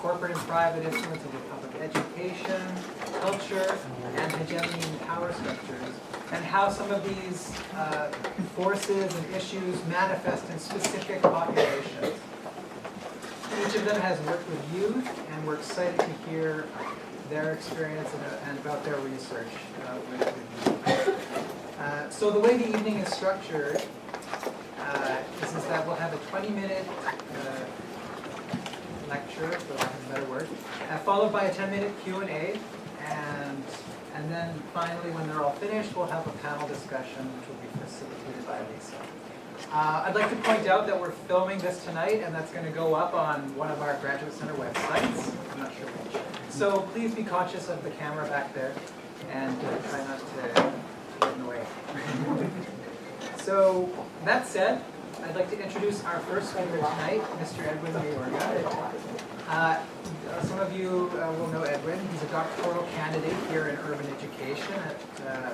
corporate and private influence over public education, culture, and hegemony in power structures, and how some of these forces and issues manifest in specific populations. Each of them has worked with youth, and we're excited to hear their experience and about their research with youth. So the way the evening is structured is that we'll have a 20-minute lecture, for lack of a better word, followed by a 10-minute Q&A, and then finally, when they're all finished, we'll have a panel discussion, which will be facilitated by Lisa. I'd like to point out that we're filming this tonight, and that's going to go up on one of our Graduate Center websites. I'm not sure which. So please be conscious of the camera back there, and try not to get in the way. So that said, I'd like to introduce our first speaker tonight, Mr. Edwin Mayorga. Some of you will know Edwin. He's a doctoral candidate here in urban education at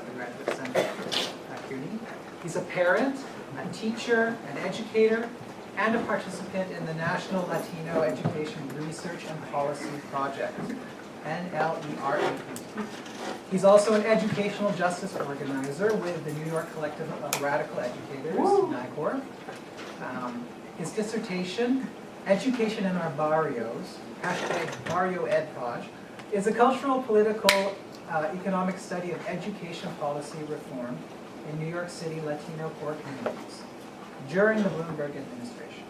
the Graduate Center at CUNY. He's a parent, a teacher, an educator, and a participant in the National Latino Education Research and Policy Project, NLERAP. He's also an educational justice organizer with the New York Collective of Radical Educators, NYCOR. His dissertation, Education in Our Barrios, #BarrioEdProj, is a cultural, political, economic study of education policy reform in New York City Latino poor communities during the Bloomberg administration.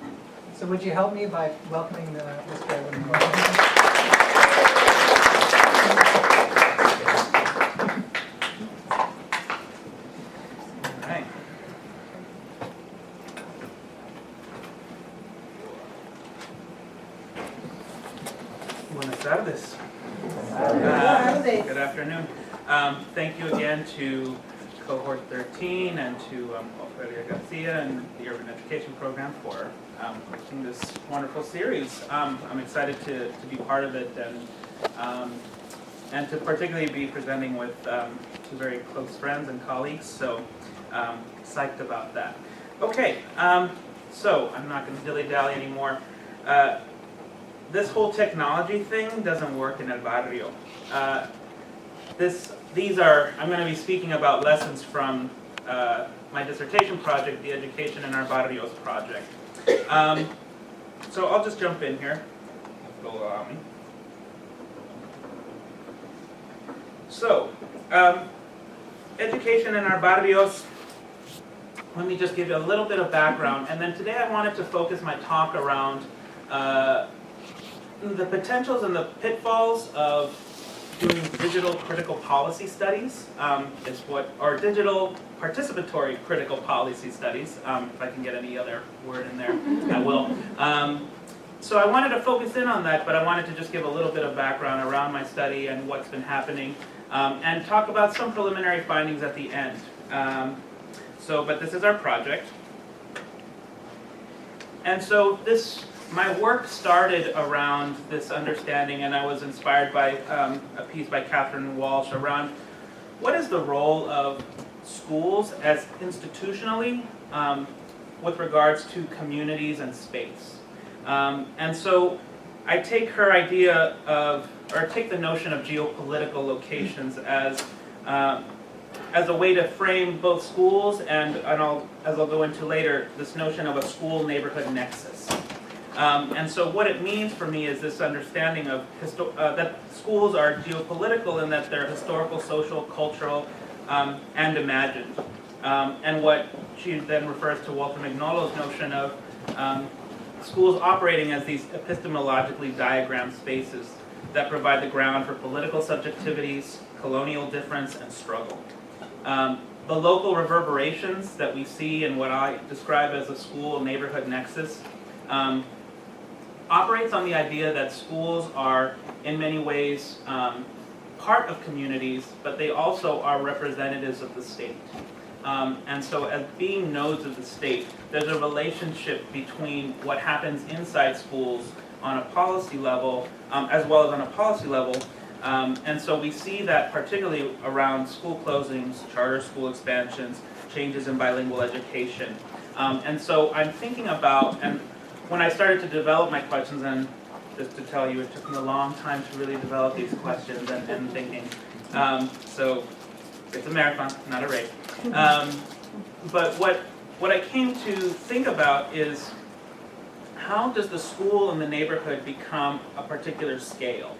So would you help me by welcoming Mr. Edwin Mayorga? Buenas tardes. Good afternoon. Thank you again to Cohort 13 and to Ofelia Garcia and the Urban Education Program for hosting this wonderful series. I'm excited to be part of it and to particularly be presenting with two very close friends and colleagues, so psyched about that. Okay, so I'm not going to dilly-dally anymore. This whole technology thing doesn't work in El Barrio. I'm going to be speaking about lessons from my dissertation project, the Education in Our Barrios project. So I'll just jump in here, if you'll allow me. So, Education in Our Barrios, let me just give you a little bit of background, and then today I wanted to focus my talk around the potentials and the pitfalls of doing digital critical policy studies, or digital participatory critical policy studies, if I can get any other word in there, I will. So I wanted to focus in on that, but I wanted to just give a little bit of background around my study and what's been happening, and talk about some preliminary findings at the end. But this is our project. And so my work started around this understanding, and I was inspired by a piece by Catherine Walsh around what is the role of schools as institutionally with regards to communities and space. And so I take her idea take the notion of geopolitical locations as a way to frame both schools and as I'll go into later, this notion of a school-neighborhood nexus. And so what it means for me is this understanding of that schools are geopolitical in that they're historical, social, cultural, and imagined. And what she then refers to Walter Mignolo's notion of schools operating as these epistemologically diagrammed spaces that provide the ground for political subjectivities, colonial difference, and struggle. The local reverberations that we see in what I describe as a school-neighborhood nexus operates on the idea that schools are, in many ways, part of communities, but they also are representatives of the state. And so as being nodes of the state, there's a relationship between what happens inside schools on a policy level, as well as on a policy level. And so we see that particularly around school closings, charter school expansions, changes in bilingual education. And so I'm thinking about, and when I started to develop my questions and just to tell you, it took me a long time to really develop these questions and thinking. So it's a marathon, not a race. But what I came to think about is, how does the school and the neighborhood become a particular scale,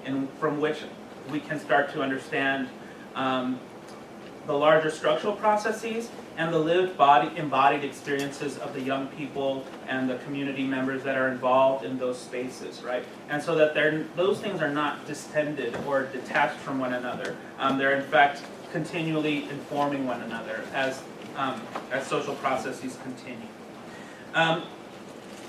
and from which we can start to understand the larger structural processes and the lived embodied experiences of the young people and the community members that are involved in those spaces, right? And so that those things are not distended or detached from one another. They're in fact continually informing one another as social processes continue.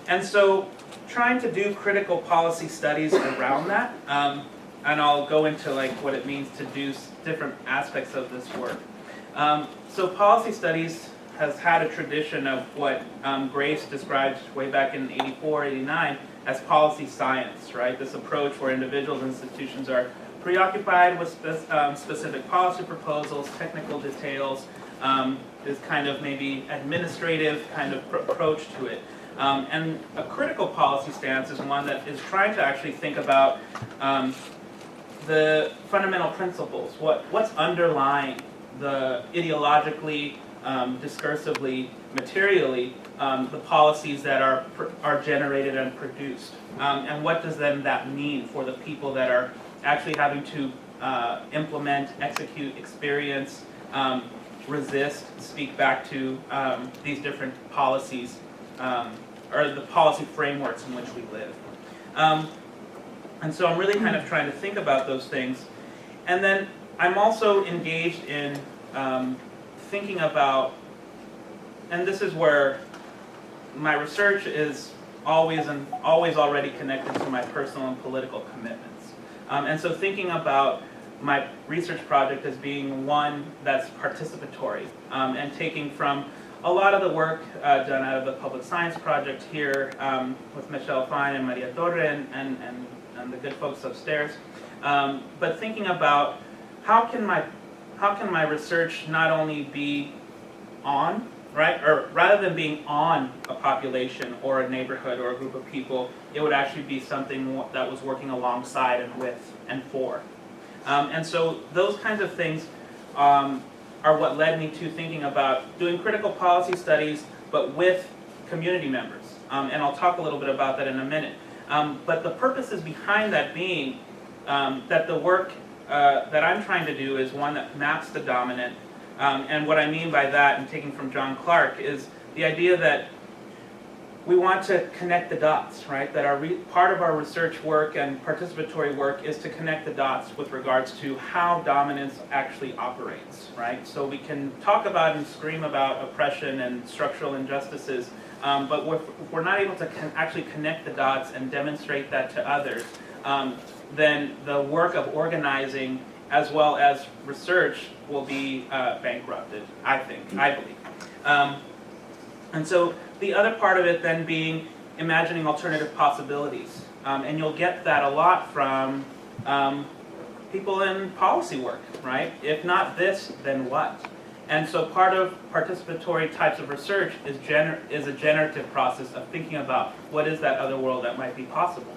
And so trying to do critical policy studies around that, and I'll go into like what it means to do different aspects of this work. So policy studies has had a tradition of what Grace described way back in 84, 89 as policy science, right? This approach where individuals and institutions are preoccupied with specific policy proposals, technical details, this kind of maybe administrative kind of approach to it. And a critical policy stance is one that is trying to actually think about the fundamental principles, what's underlying the ideologically, discursively, materially, the policies that are generated and produced. And what does then that mean for the people that are actually having to implement, execute, experience, resist, speak back to these different policies, or the policy frameworks in which we live. And so I'm really kind of trying to think about those things. And then I'm also engaged in thinking about, and this is where my research is always already connected to my personal and political commitments. And so thinking about my research project as being one that's participatory, and taking from a lot of the work done out of the Public Science Project here with Michelle Fine and Maria Torre and the good folks upstairs, but thinking about how can my research not only be on, right, or rather than being on a population or a neighborhood or a group of people, it would actually be something that was working alongside and with and for. And so those kinds of things are what led me to thinking about doing critical policy studies, but with community members. And I'll talk a little bit about that in a minute. But the purposes behind that being that the work that I'm trying to do is one that maps the dominant. And what I mean by that, and taking from John Clark, is the idea that we want to connect the dots, right? That part of our research work and participatory work is to connect the dots with regards to how dominance actually operates, right? So we can talk about and scream about oppression and structural injustices, but if we're not able to actually connect the dots and demonstrate that to others, then the work of organizing as well as research will be bankrupted, I believe. And so the other part of it then being imagining alternative possibilities. And you'll get that a lot from people in policy work, right? If not this, then what? And so part of participatory types of research is a generative process of thinking about what is that other world that might be possible.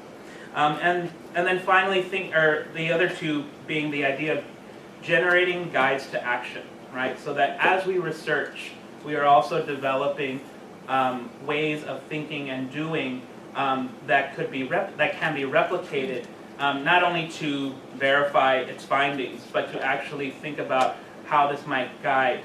And then finally, the other two being the idea of generating guides to action, right? So that as we research, we are also developing ways of thinking and doing that can be replicated, not only to verify its findings, but to actually think about how this might guide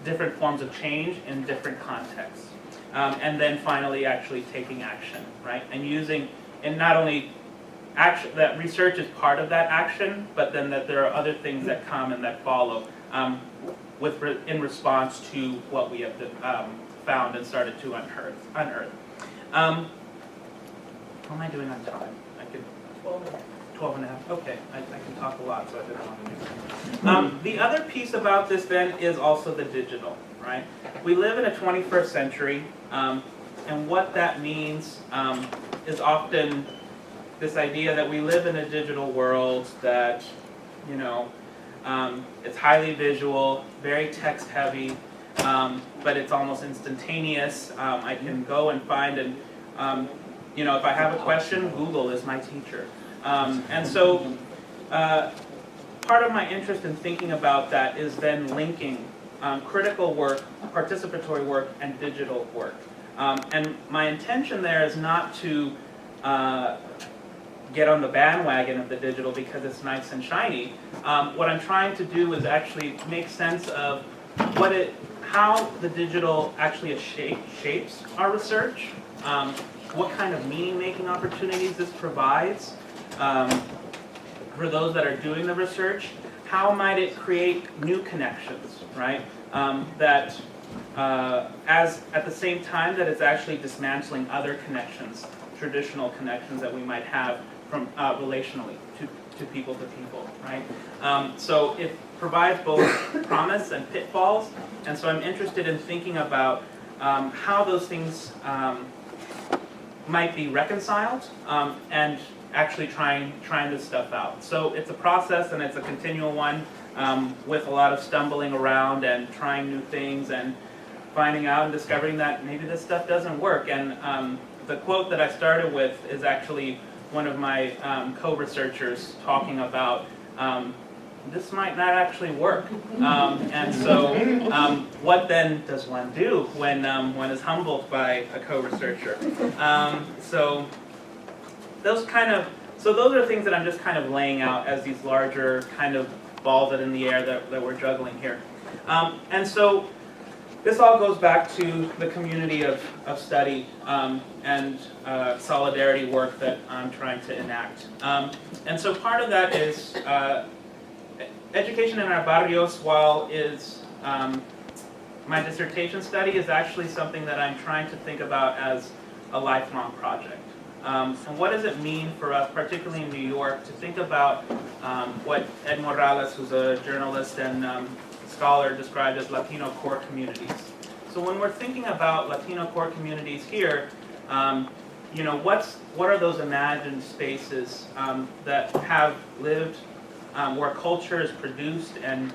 different forms of change in different contexts. And then finally, actually taking action, right? And using, and not only action, that research is part of that action, but then that there are other things that come and that follow in response to what we have found and started to unearth. How am I doing on time? 12 and a half. Okay, I can talk a lot, so I didn't want to do that. The other piece about this then is also the digital, right? We live in a 21st century, and what that means is often this idea that we live in a digital world that, it's highly visual, very text heavy, but it's almost instantaneous. I can go and find and if I have a question, Google is my teacher. And so part of my interest in thinking about that is then linking critical work, participatory work, and digital work. And my intention there is not to get on the bandwagon of the digital because it's nice and shiny. What I'm trying to do is actually make sense of how the digital actually shapes our research, what kind of meaning-making opportunities this provides for those that are doing the research, how might it create new connections, right? That at the same time that it's actually dismantling other connections, traditional connections that we might have from relationally to people, right? So it provides both promise and pitfalls, and so I'm interested in thinking about how those things might be reconciled and actually trying this stuff out. So it's a process and it's a continual one with a lot of stumbling around and trying new things and finding out and discovering that maybe this stuff doesn't work. And the quote that I started with is actually one of my co-researchers talking about this might not actually work. And so what then does one do when one is humbled by a co-researcher? So those are things that I'm just kind of laying out as these larger kind of balls that in the air that we're juggling here. And so this all goes back to the community of study and solidarity work that I'm trying to enact. And so part of that is education in our barrios, while is my dissertation study, is actually something that I'm trying to think about as a lifelong project. And what does it mean for us, particularly in New York, to think about what Ed Morales, who's a journalist and scholar, described as Latino core communities. So when we're thinking about Latino core communities here, what are those imagined spaces that have lived, where culture is produced and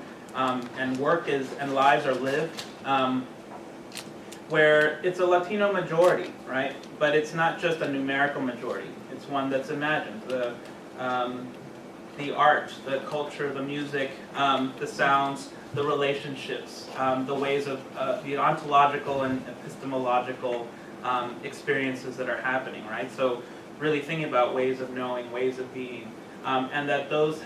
work is and lives are lived, where it's a Latino majority, right? But it's not just a numerical majority. It's one that's imagined. The art, the culture, the music, the sounds, the relationships, the ways of the ontological and epistemological experiences that are happening, right? So really thinking about ways of knowing, ways of being, and that those,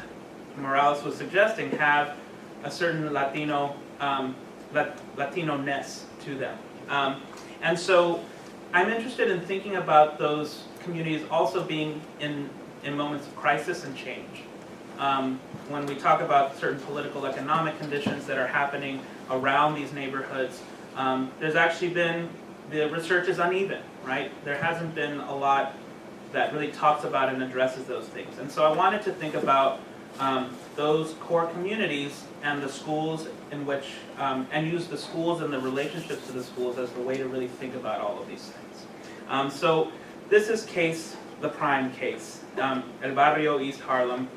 Morales was suggesting, have a certain Latino, Latino-ness to them. And so I'm interested in thinking about those communities also being in moments of crisis and change. When we talk about certain political, economic conditions that are happening around these neighborhoods, there's actually been, the research is uneven, right? There hasn't been a lot that really talks about and addresses those things. And so I wanted to think about those core communities and the schools in which, and use the schools and the relationships to the schools as the way to really think about all of these things. So this is the prime case, El Barrio, East Harlem,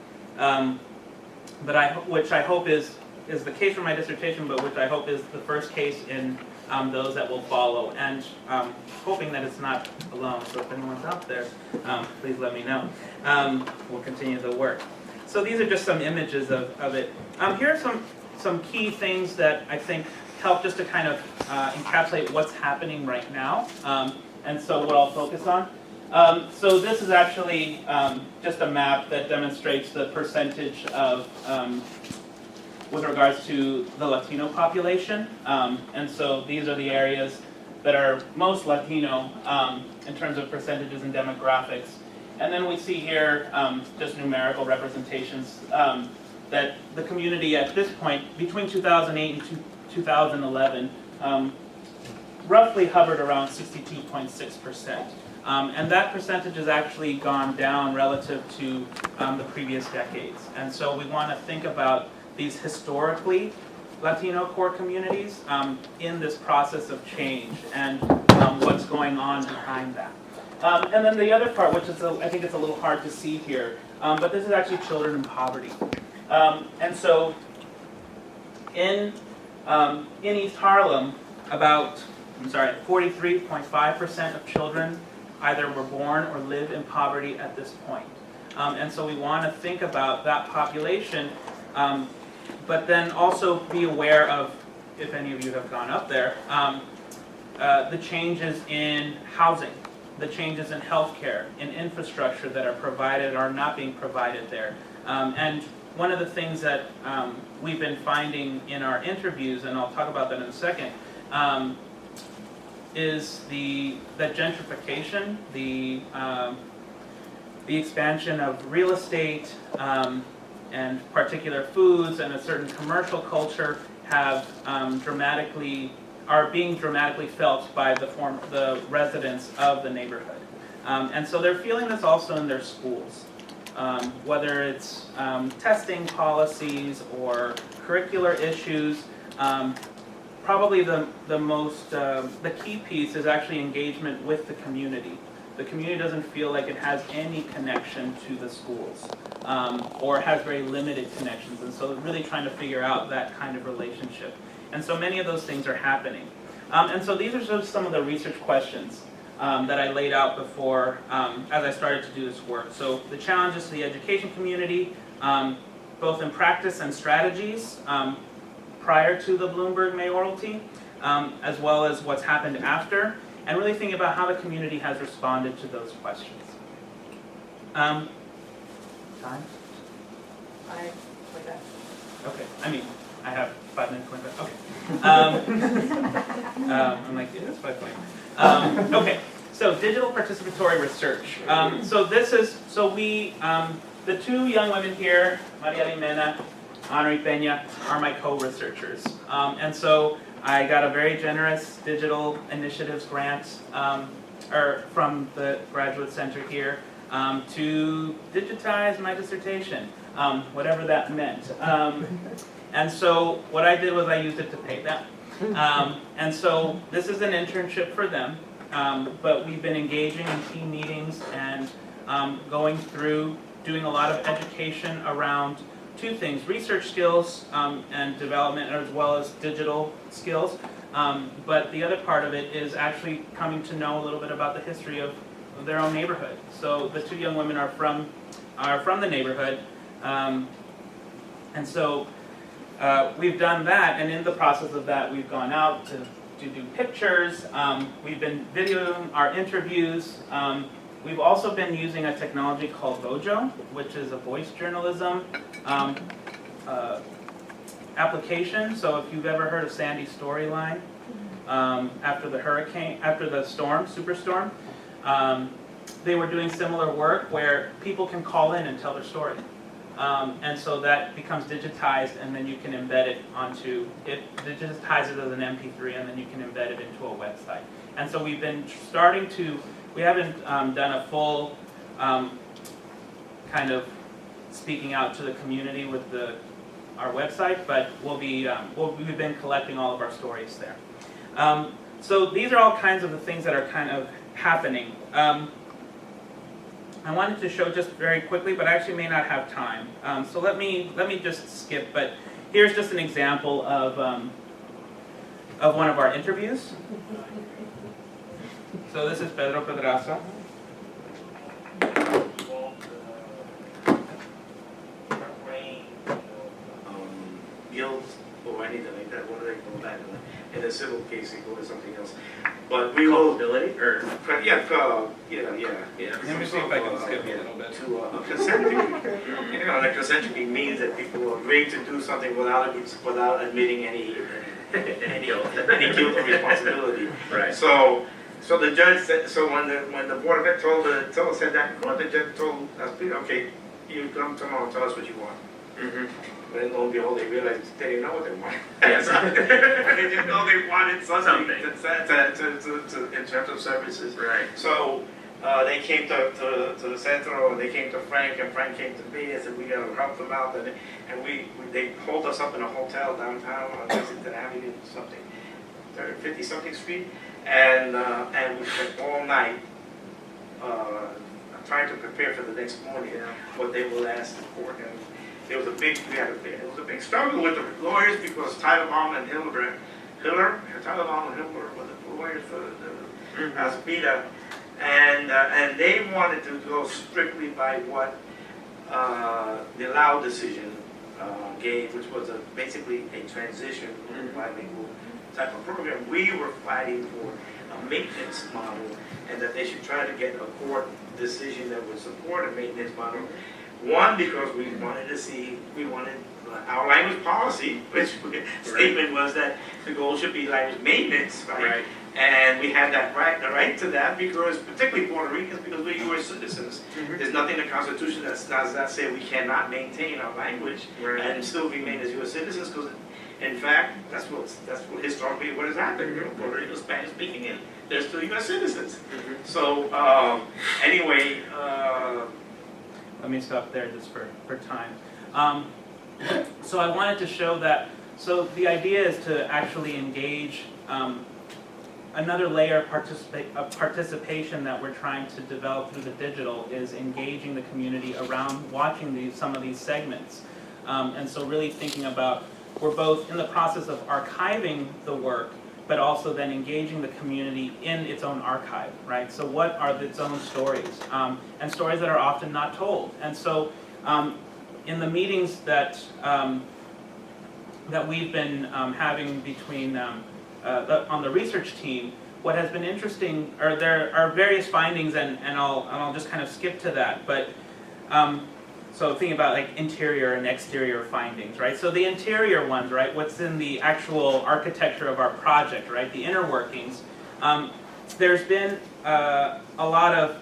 which I hope is the case for my dissertation, but which I hope is the first case in those that will follow, and hoping that it's not alone. So if anyone's out there, please let me know. We'll continue the work. So these are just some images of it. Here are some key things that I think help just to kind of encapsulate what's happening right now, and so what I'll focus on. So this is actually just a map that demonstrates the percentage of, with regards to the Latino population. And so these are the areas that are most Latino in terms of percentages and demographics. And then we see here just numerical representations that the community at this point, between 2008 and 2011, roughly hovered around 62.6%. And that percentage has actually gone down relative to the previous decades. And so we want to think about these historically Latino core communities in this process of change and what's going on behind that. And then the other part, which is I think it's a little hard to see here, but this is actually children in poverty. And so in East Harlem, 43.5% of children either were born or live in poverty at this point. And so we want to think about that population, but then also be aware of, if any of you have gone up there, the changes in housing, the changes in healthcare, in infrastructure that are provided or are not being provided there. And one of the things that we've been finding in our interviews, and I'll talk about that in a second, is that gentrification, the expansion of real estate and particular foods and a certain commercial culture have are being dramatically felt by the residents of the neighborhood. And so they're feeling this also in their schools, whether it's testing policies or curricular issues. Probably the key piece is actually engagement with the community. The community doesn't feel like it has any connection to the schools, or has very limited connections, and so really trying to figure out that kind of relationship. And so many of those things are happening. And so these are just some of the research questions that I laid out before as I started to do this work. So the challenges to the education community, both in practice and strategies prior to the Bloomberg mayoralty, as well as what's happened after, and really thinking about how the community has responded to those questions. Time? Okay, I mean, I have 5 minutes, okay. I'm like, yeah, that's 5 points. Okay, so digital participatory research. The 2 young women here, Maria Limena, Henri Peña, are my co-researchers. And so I got a very generous digital initiatives grant from the Graduate Center here to digitize my dissertation, whatever that meant. And so what I did was I used it to pay them. And so this is an internship for them, but we've been engaging in team meetings and going through, doing a lot of education around 2 things: research skills and development, as well as digital skills. But the other part of it is actually coming to know a little bit about the history of their own neighborhood. So the 2 young women are from the neighborhood, and so we've done that. And in the process of that, we've gone out to do pictures. We've been videoing our interviews. We've also been using a technology called Vojo, which is a voice journalism application. So if you've ever heard of Sandy's Storyline, after the storm, superstorm, they were doing similar work where people can call in and tell their story. And so that becomes digitized, and then you can embed it it digitizes as an MP3, and then you can embed it into a website. And so we've been we haven't done a full kind of speaking out to the community with our website, but we've been collecting all of our stories there. So these are all kinds of the things that are kind of happening. I wanted to show just very quickly, but I actually may not have time. So let me just skip, but here's just an example of one of our interviews. So this is Pedro Pedraza. Guilt or anything like that, what do they call that? In a civil case, they call it something else. But we will culpability, or yeah. Let me see if I can skip a little bit. To a consent decree. The consent decree means that people agree to do something without admitting any guilt or responsibility. right? So the judge said. So when the board of ed said that in court, the judge told us, okay, you come tomorrow and tell us what you want. Mm-hmm. Then lo and behold, they realized they didn't know what they wanted. Yes. They didn't know they wanted something. Something. In terms of services. Right. So they came to the centro, and they came to Frank, and Frank came to me and said we got to help them out, and they pulled us up in a hotel downtown on Lexington Avenue, 50-something street, and we spent all night trying to prepare for the next morning what they will ask the court. And it was a big struggle with the lawyers because Teitelbaum and Hiller were the lawyers for the Aspida, And they wanted to go strictly by what the Lau decision gave, which was basically a transition to a bilingual type of program. We were fighting for a maintenance model, and that they should try to get a court decision that would support a maintenance model. One, because we wanted our language policy, which statement was that the goal should be language maintenance, right? And we had the right to that, because particularly Puerto Ricans, because we're U.S. citizens. There's nothing in the Constitution that does not say we cannot maintain our language and still remain as U.S. citizens, because in fact, that's what historically what has happened. Puerto Rico, Spanish speaking, and they're still U.S. citizens. So anyway. Let me stop there just for time. So I wanted to show that, so the idea is to actually engage another layer of participation that we're trying to develop through the digital is engaging the community around watching some of these segments. And so really thinking about, we're both in the process of archiving the work, but also then engaging the community in its own archive, right? So what are its own stories? And stories that are often not told. And so in the meetings that we've been having between on the research team, what has been interesting are there are various findings, and I'll just kind of skip to that. But so thinking about like interior and exterior findings, right? So the interior ones, right? What's in the actual architecture of our project, right? The inner workings. There's been a lot of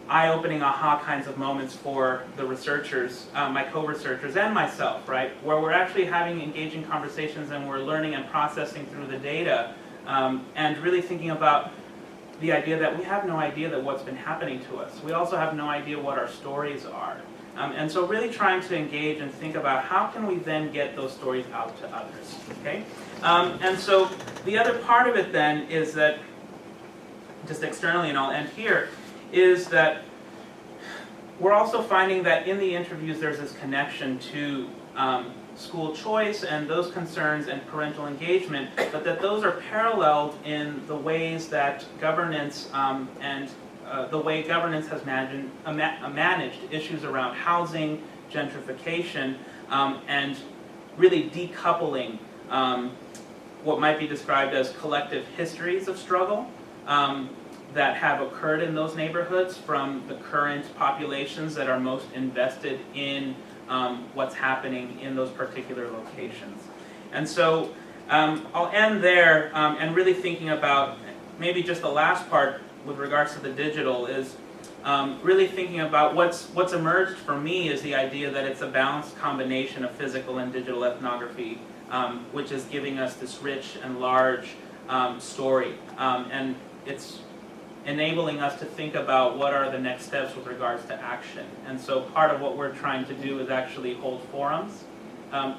eye-opening aha kinds of moments for the researchers, my co-researchers and myself, right? Where we're actually having engaging conversations and we're learning and processing through the data, and really thinking about the idea that we have no idea that what's been happening to us. We also have no idea what our stories are. And so really trying to engage and think about how can we then get those stories out to others, okay? And so the other part of it then is that, just externally, and I'll end here, is that we're also finding that in the interviews there's this connection to school choice and those concerns and parental engagement, but that those are paralleled in the ways that governance and the way governance has managed issues around housing, gentrification, and really decoupling what might be described as collective histories of struggle that have occurred in those neighborhoods from the current populations that are most invested in what's happening in those particular locations. And so I'll end there and really thinking about maybe just the last part with regards to the digital is really thinking about what's emerged for me is the idea that it's a balanced combination of physical and digital ethnography, which is giving us this rich and large story. And it's enabling us to think about what are the next steps with regards to action. And so part of what we're trying to do is actually hold forums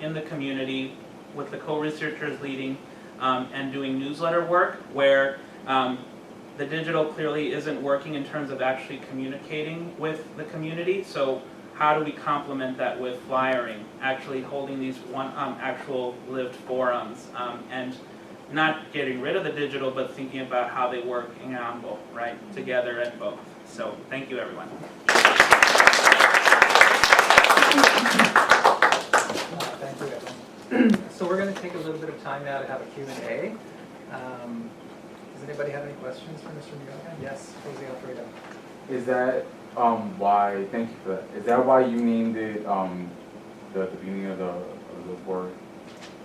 in the community with the co-researchers leading and doing newsletter work where the digital clearly isn't working in terms of actually communicating with the community. So how do we complement that with flyering, actually holding these actual lived forums and not getting rid of the digital, but thinking about how they work in combo, right, together and both. So thank you, everyone. Thank you, Edwin. So we're going to take a little bit of time now to have a Q&A. Does anybody have any questions for Mr. Mayorga? Yes, Jose Alfredo. Is that why? Thank you for that. Is that why you named it the beginning of the word?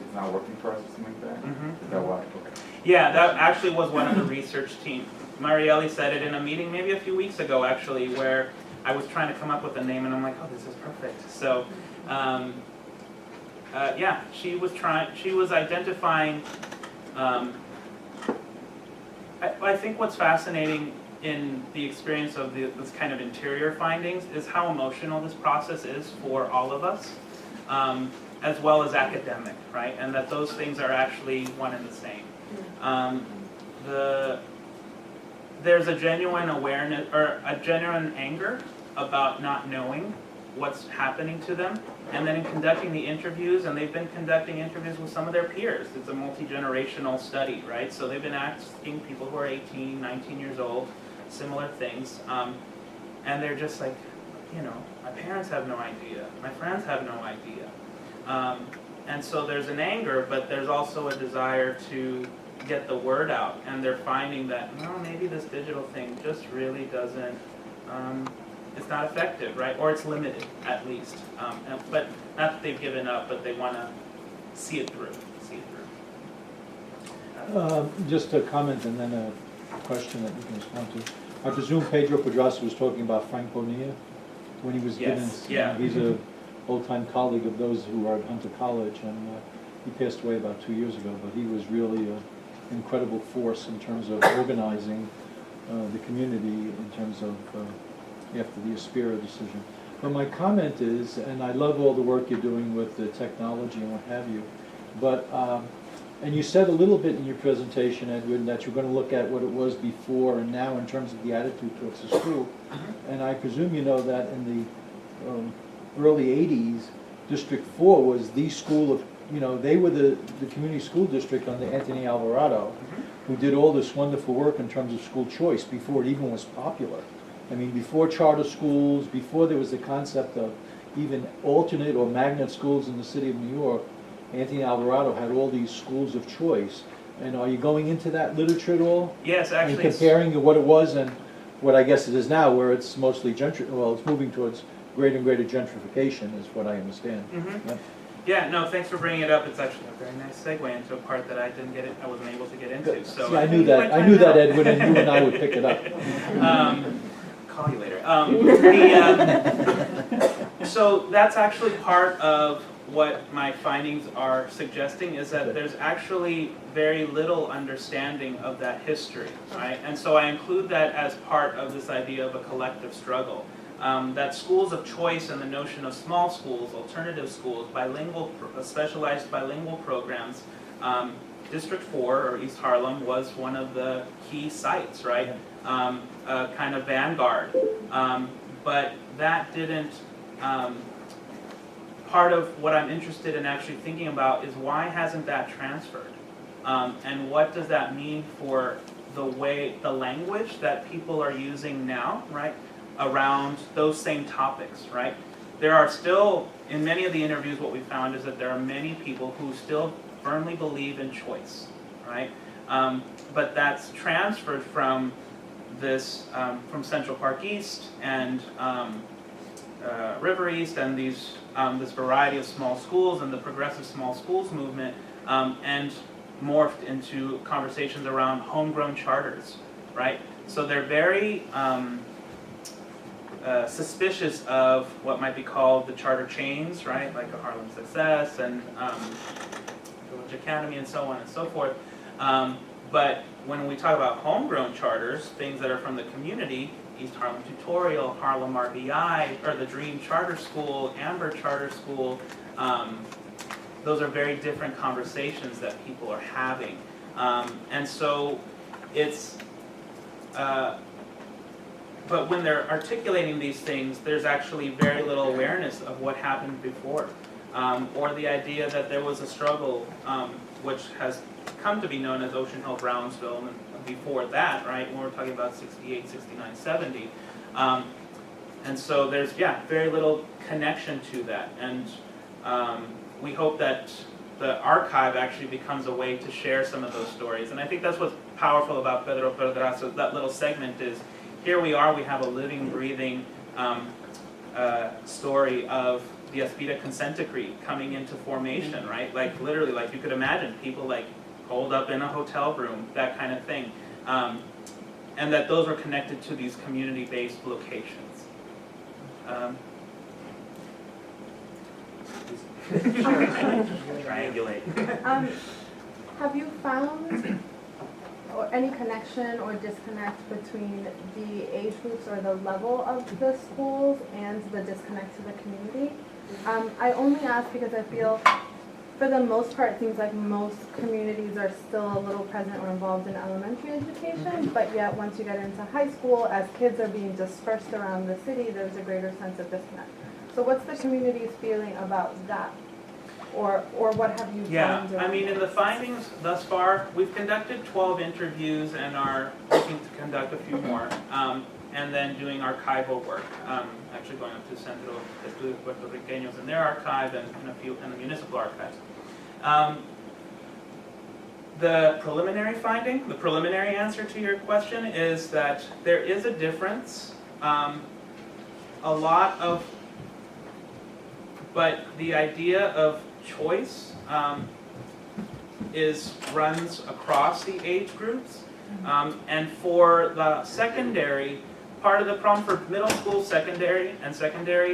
It's not working for us or something like that? Mm-hmm. Is that why? Okay. Yeah, that actually was one of the research team. Marielle said it in a meeting maybe a few weeks ago, actually, where I was trying to come up with a name, and I'm like, oh, this is perfect. So, yeah, she was identifying. I think what's fascinating in the experience of this kind of interior findings is how emotional this process is for all of us. As well as academic, right? And that those things are actually one and the same. There's a genuine awareness or a genuine anger about not knowing what's happening to them, and then in conducting the interviews, and they've been conducting interviews with some of their peers. It's a multi-generational study, right? So they've been asking people who are 18, 19 years old, similar things, and they're just like, you know, my parents have no idea, my friends have no idea. And so there's an anger, but there's also a desire to get the word out, and they're finding that, well, maybe this digital thing just really doesn't, it's not effective, right? Or it's limited, at least. But not that they've given up, but they want to see it through, Just a comment and then a question that you can respond to. I presume Pedro Pedraza was talking about Frank Bonilla when he was given. Yes, yeah. He's a old-time colleague of those who are at Hunter College, and he passed away about 2 years ago, but he was really an incredible force in terms of organizing the community in terms of after the Aspira decision. But my comment is, and I love all the work you're doing with the technology and what have you, but, and you said a little bit in your presentation, Edwin, that you're going to look at what it was before and now in terms of the attitude towards the school. And I presume you know that in the early 80s, District 4 was the school of, you know, they were the community school district under Anthony Alvarado, who did all this wonderful work in terms of school choice before it even was popular. I mean, before charter schools, before there was the concept of even alternate or magnet schools in the city of New York, Anthony Alvarado had all these schools of choice. And are you going into that literature at all? Yes, actually. And comparing what it was and what I guess it is now, where it's mostly well, it's moving towards greater and greater gentrification, is what I understand. Yeah. Yeah, no, thanks for bringing it up. It's actually a very nice segue into a part that I wasn't able to get into. So See, I knew that, Edwin, and you and I would pick it up. Call you later. So that's actually part of what my findings are suggesting, is that there's actually very little understanding of that history, right? And so I include that as part of this idea of a collective struggle. That schools of choice and the notion of small schools, alternative schools, bilingual, specialized bilingual programs, District 4, or East Harlem, was one of the key sites, right? A kind of vanguard. But that didn't, part of what I'm interested in actually thinking about is why hasn't that transferred? And what does that mean for the language that people are using now, right? Around those same topics, right? There are still, in many of the interviews, what we found is that there are many people who still firmly believe in choice, right? But that's transferred from this, from Central Park East and River East and these, this variety of small schools and the progressive small schools movement, and morphed into conversations around homegrown charters, right? So they're very suspicious of what might be called the charter chains, right? Like a Harlem Success and Village Academy and so on and so forth. But when we talk about homegrown charters, things that are from the community, East Harlem Tutorial, Harlem RBI, or the Dream Charter School, Amber Charter School, those are very different conversations that people are having. And so it's, but when they're articulating these things, there's actually very little awareness of what happened before, or the idea that there was a struggle, which has come to be known as Ocean Hill Brownsville, and before that, right, when we're talking about 68, 69, 70. And so there's, very little connection to that. And we hope that the archive actually becomes a way to share some of those stories. And I think that's what's powerful about Pedro Pedraza, that little segment is, here we are, we have a living, breathing story of the Aspira consent decree coming into formation, right? Like literally, like you could imagine people like holed up in a hotel room, that kind of thing. And that those were connected to these community-based locations. Triangulate. Have you found or any connection or disconnect between the age groups or the level of the schools and the disconnect to the community? I only ask because I feel, for the most part, it seems like most communities are still a little present or involved in elementary education, but yet once you get into high school, as kids are being dispersed around the city, there's a greater sense of disconnect. So what's the community's feeling about that? Or what have you Yeah, found? I mean, in the findings thus far, we've conducted 12 interviews and are looking to conduct a few more, and then doing archival work, actually going up to Centro de Estudios Puerto Riqueños in their archive and in the municipal archives. The preliminary finding, the preliminary answer to your question is that there is a difference. But the idea of choice runs across the age groups. And for the secondary, part of the problem for middle school, secondary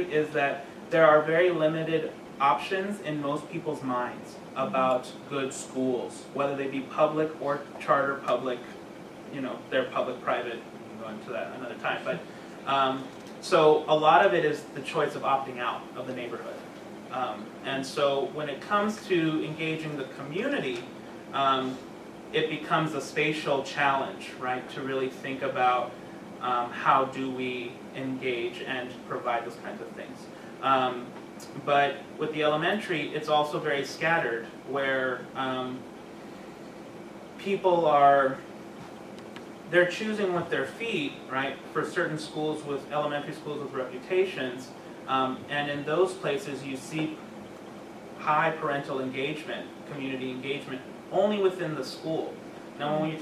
is that there are very limited options in most people's minds about good schools, whether they be public or charter public, they're public, private, we can go into that another time. But so a lot of it is the choice of opting out of the neighborhood. And so when it comes to engaging the community, it becomes a spatial challenge, right? To really think about how do we engage and provide those kinds of things. But with the elementary, it's also very scattered, where people they're choosing with their feet, right? For certain schools elementary schools with reputations, and in those places you see high parental engagement, community engagement, only within the school. Now when you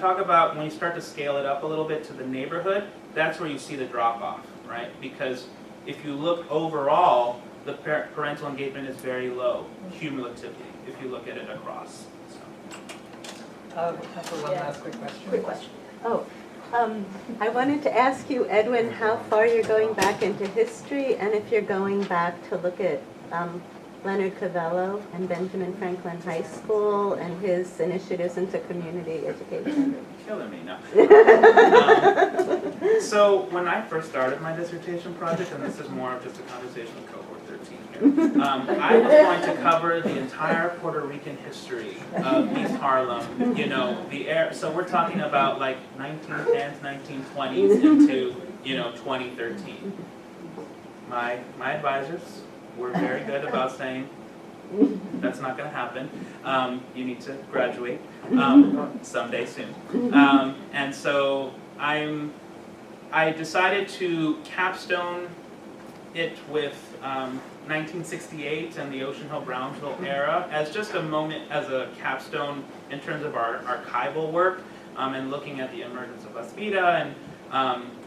start to scale it up a little bit to the neighborhood, that's where you see the drop off, right? Because if you look overall, the parental engagement is very low, cumulatively, if you look at it across. Time for one last quick question. Quick question. I wanted to ask you, Edwin, how far you're going back into history, and if you're going back to look at Leonard Covello and Benjamin Franklin High School and his initiatives into community education. Killing me now. So when I first started my dissertation project, and this is more of just a conversation with cohort 13 here, I was going to cover the entire Puerto Rican history of East Harlem, so we're talking about like 1910s, 1920s into, 2013. My advisors were very good about saying, that's not going to happen. You need to graduate someday soon. And so I decided to capstone it with 1968 and the Ocean Hill-Brownsville era as just a moment, as a capstone in terms of our archival work, and looking at the emergence of Las Vida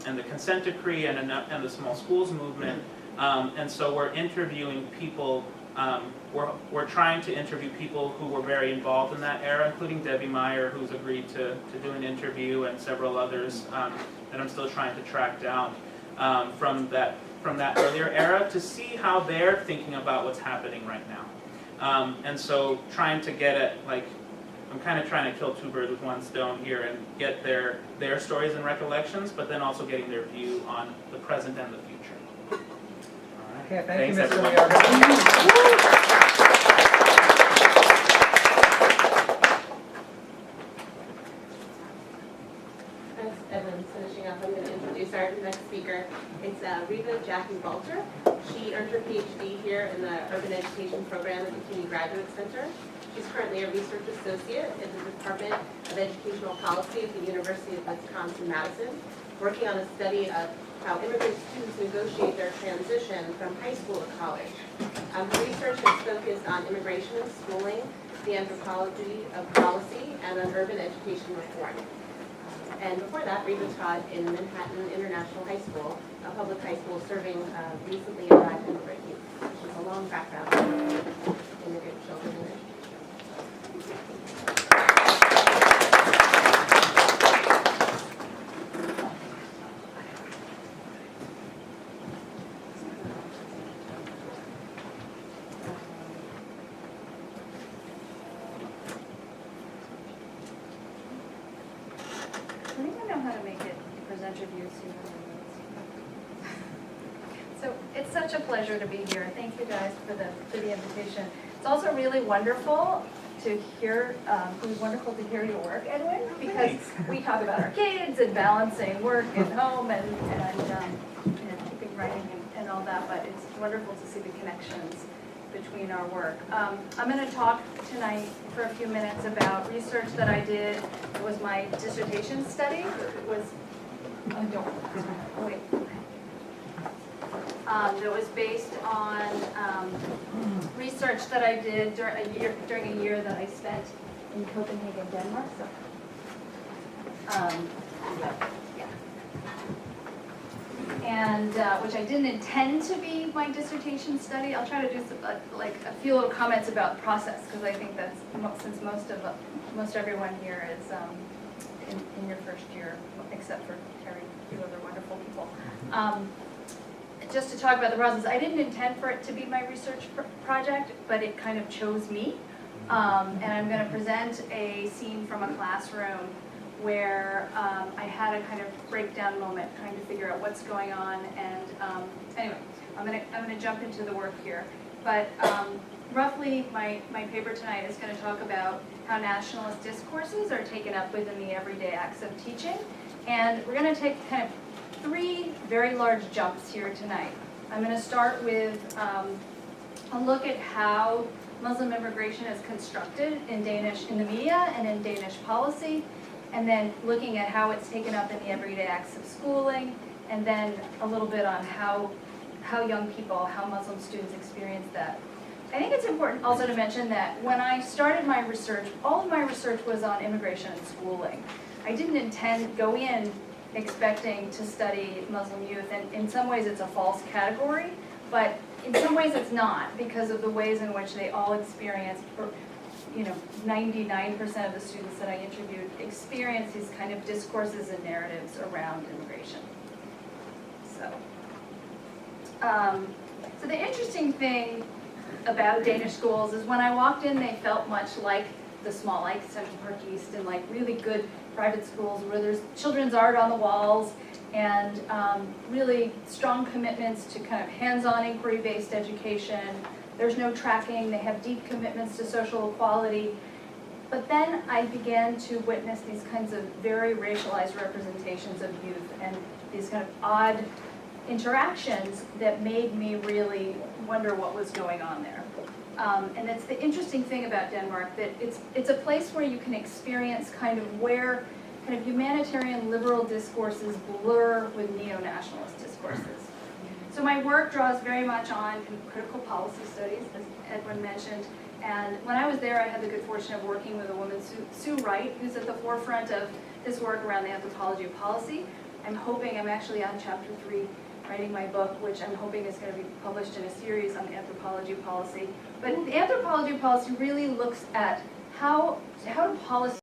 and the consent decree and the small schools movement. And so we're interviewing people, we're trying to interview people who were very involved in that era, including Debbie Meyer, who's agreed to do an interview, and several others that I'm still trying to track down from that earlier era to see how they're thinking about what's happening right now. And so trying to get at, I'm kind of trying to kill two birds with one stone here and get their stories and recollections, but then also getting their view on the present and the future. Okay, thank you, Thanks, Mr. everyone. Mayorga. As Evan's finishing up, I'm going to introduce our next speaker. It's Reva Jackie Balter. She earned her PhD here in the Urban Education Program at the CUNY Graduate Center. She's currently a research associate in the Department of Educational Policy at the University of Wisconsin-Madison, working on a study of how immigrant students negotiate their transition from high school to college. Her research has focused on immigration and schooling, the anthropology of policy, and on urban education reform. And before that, Reva taught in Manhattan International High School, a public high school serving recently arrived immigrant youth. She has a long background in immigrant children and education. I think I know how to make it present your views to So it's such a pleasure to be here. Thank you guys for the invitation. It's also really wonderful to hear your work, Edwin, because we talk about our kids and balancing work and home and keeping writing and all that, but it's wonderful to see the connections between our work. I'm going to talk tonight for a few minutes about research that I did. It was my dissertation study. It was, oh, don't, wait. That was based on research that I did during a year that I spent in Copenhagen, Denmark. So, yeah. And which I didn't intend to be my dissertation study. I'll try to do some, like a few little comments about the process, because I think that's since most everyone here is in your first year, except for Terry, a few other wonderful people. Just to talk about the process, I didn't intend for it to be my research project, but it kind of chose me. And I'm going to present a scene from a classroom where I had a kind of breakdown moment trying to figure out what's going on. And anyway, I'm gonna jump into the work here. But roughly, my paper tonight is going to talk about how nationalist discourses are taken up within the everyday acts of teaching. And we're going to take kind of 3 very large jumps here tonight. I'm going to start with a look at how Muslim immigration is constructed in the media and in Danish policy, and then looking at how it's taken up in the everyday acts of schooling, and then a little bit on how young people, how Muslim students experience that. I think it's important also to mention that when I started my research, all of my research was on immigration and schooling. I didn't intend go in expecting to study Muslim youth, and in some ways it's a false category, but in some ways it's not, because of the ways in which they all experience, 99% of the students that I interviewed experience these kind of discourses and narratives around immigration. So the interesting thing about Danish schools is when I walked in, they felt much like the small, like Central Park East, and like really good private schools where there's children's art on the walls and really strong commitments to kind of hands-on inquiry-based education. There's no tracking, they have deep commitments to social equality. But then I began to witness these kinds of very racialized representations of youth and these kind of odd interactions that made me really wonder what was going on there. And it's the interesting thing about Denmark, that it's a place where you can experience kind of where kind of humanitarian liberal discourses blur with neo-nationalist discourses. So my work draws very much on critical policy studies, as Edwin mentioned. And when I was there, I had the good fortune of working with a woman, Sue Wright, who's at the forefront of this work around the anthropology of policy. I'm actually on chapter 3, writing my book, which I'm hoping is going to be published in a series on the anthropology of policy. But the anthropology of policy really looks at how do policy